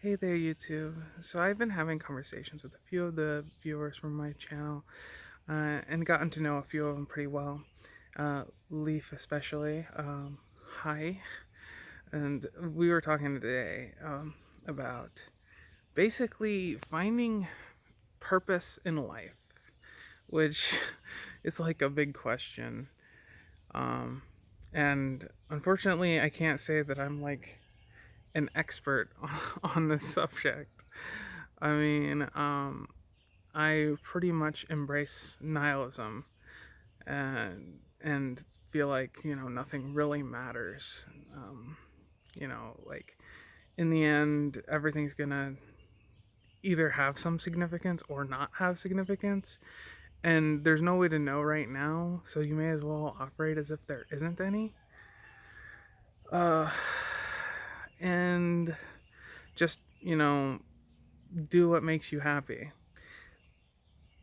Hey there, YouTube. So I've been having conversations with a few of the viewers from my channel, and gotten to know a few of them pretty well. Leaf especially. Hi. And we were talking today about basically finding purpose in life, which is like a big question. Um, and unfortunately, I can't say that I'm like an expert on this subject. I mean, I pretty much embrace nihilism and feel like nothing really matters. Like in the end, everything's gonna either have some significance or not have significance, and there's no way to know right now. So you may as well operate as if there isn't any. Uh, and just do what makes you happy.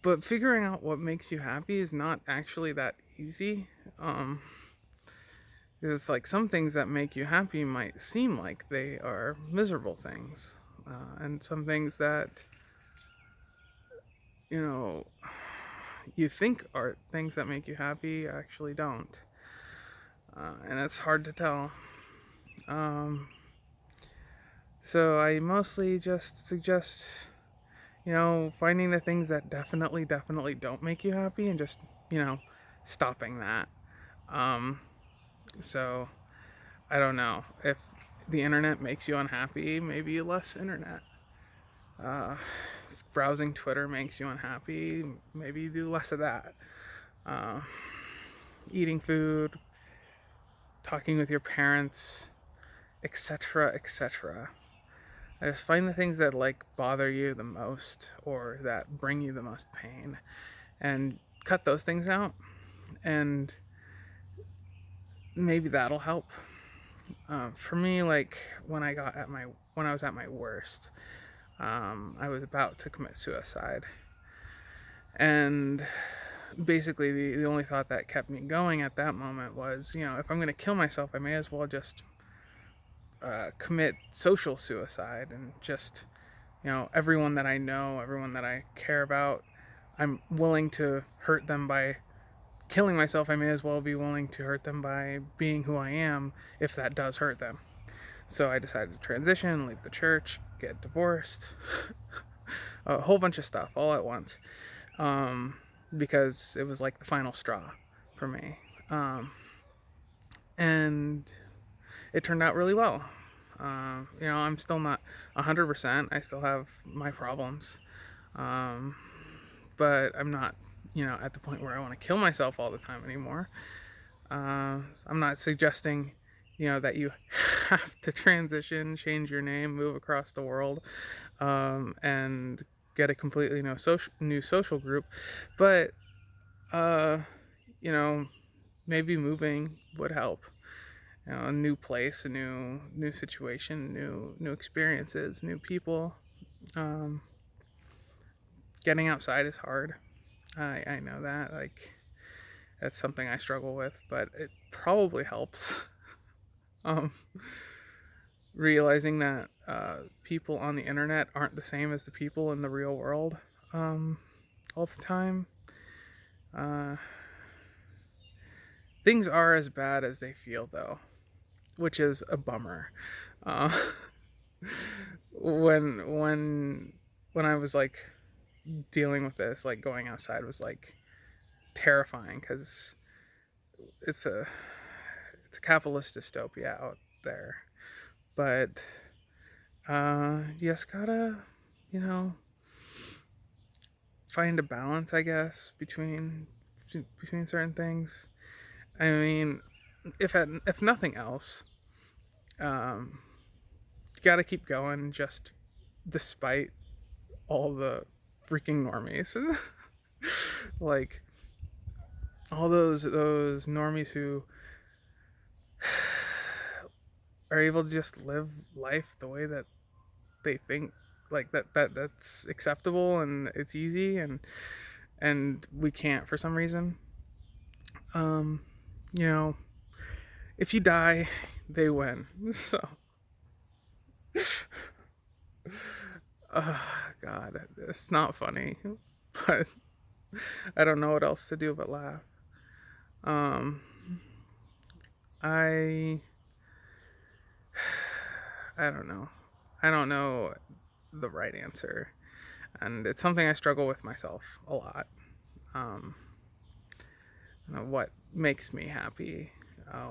But figuring out what makes you happy is not actually that easy. Um, it's like some things that make you happy might seem like they are miserable things, and some things that you know you think are things that make you happy actually don't, and it's hard to tell. Um, so I mostly just suggest finding the things that definitely don't make you happy and just stopping that. Um, So I don't know if the internet makes you unhappy. Maybe less internet. If browsing Twitter makes you unhappy. Maybe do less of that. Uh, Eating food, talking with your parents, etc., etc. I just find the things that like bother you the most or that bring you the most pain, and cut those things out, and maybe that'll help. For me, like when I was at my worst, I was about to commit suicide, and basically the only thought that kept me going at that moment was, if I'm going to kill myself, I may as well just commit social suicide and just, everyone that I know, everyone that I care about, I'm willing to hurt them by killing myself. I may as well be willing to hurt them by being who I am if that does hurt them. So I decided to transition, leave the church, get divorced, a whole bunch of stuff all at once, because it was like the final straw for me. And it turned out really well. I'm still not 100%. I still have my problems. Um, but I'm not, at the point where I want to kill myself all the time anymore. I'm not suggesting, that you have to transition, change your name, move across the world, and get a completely new social group. But, uh, you know, maybe moving would help. A new place, a new situation, new experiences, new people. Um, Getting outside is hard. I know that. Like, that's something I struggle with, but it probably helps. um, Realizing that people on the internet aren't the same as the people in the real world, um, all the time. Uh, Things are as bad as they feel, though, which is a bummer. Uh, when I was like dealing with this, like going outside was like terrifying because it's a it's a capitalist dystopia out there. But you just gotta, you know, find a balance, I guess, between certain things. I mean, if nothing else, um, you gotta keep going, just despite all the freaking normies, like all those normies who are able to just live life the way that they think, like that's acceptable and it's easy, and we can't for some reason. um you know if you die, they win. So God, it's not funny, but I don't know what else to do but laugh. Um, I I don't know. I don't know the right answer, and it's something I struggle with myself a lot. Um, what makes me happy?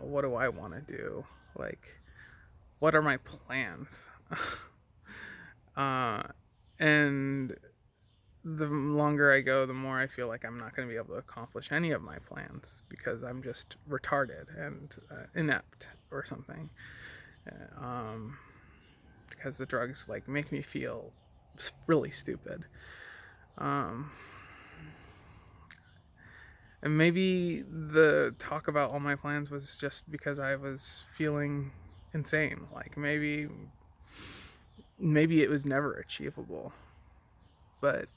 What do I want to do? Like, what are my plans? uh, and the longer I go, the more I feel like I'm not going to be able to accomplish any of my plans because I'm just retarded and inept or something. Um, because the drugs like make me feel really stupid. Um, and maybe the talk about all my plans was just because I was feeling insane. Like maybe it was never achievable, but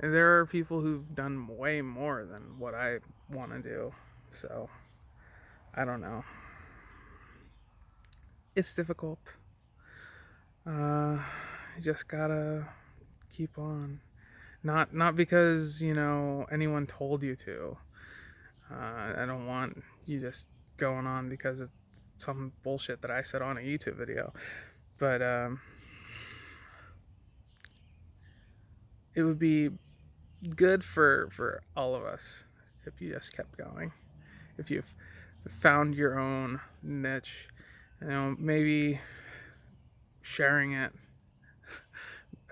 there are people who've done way more than what I want to do. So I don't know. It's difficult. You just gotta keep on. Not because anyone told you to. I don't want you just going on because of some bullshit that I said on a YouTube video. But it would be good for all of us if you just kept going. If you've found your own niche, maybe sharing it.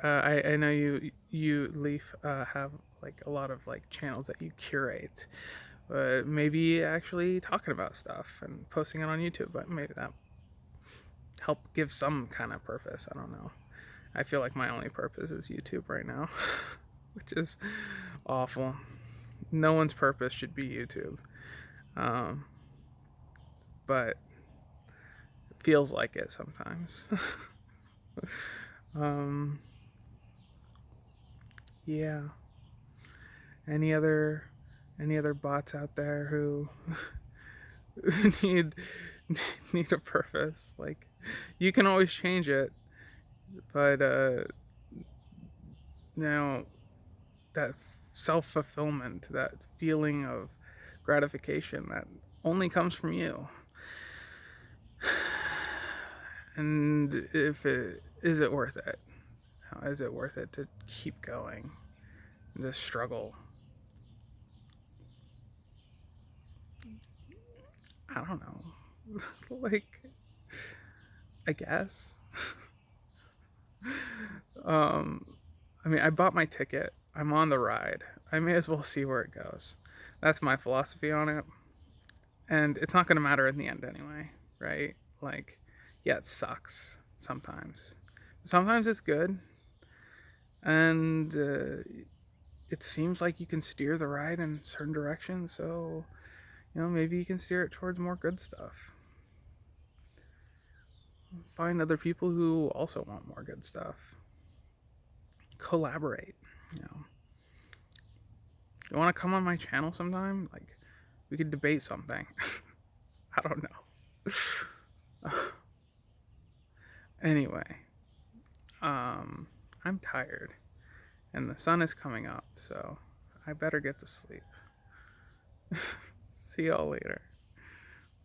I know you Leaf have like a lot of like channels that you curate, but maybe actually talking about stuff and posting it on YouTube. But maybe that help give some kind of purpose. I don't know. I feel like my only purpose is YouTube right now, which is awful. No one's purpose should be YouTube, um, but it feels like it sometimes. um, yeah. Any other bots out there who need need a purpose? Like, you can always change it, but now that self fulfillment, that feeling of gratification that only comes from you. And if it is it worth it? How is it worth it to keep going? This struggle. I don't know. Like, I guess. um, I mean, I bought my ticket. I'm on the ride. I may as well see where it goes. That's my philosophy on it. And it's not going to matter in the end anyway, right? Like, yeah, it sucks sometimes. Sometimes it's good. And it seems like you can steer the ride in certain directions. So, maybe you can steer it towards more good stuff. Find other people who also want more good stuff. Collaborate. You know, you want to come on my channel sometime? Like, we could debate something. I don't know. Anyway, I'm tired, and the sun is coming up, so I better get to sleep. See y'all later.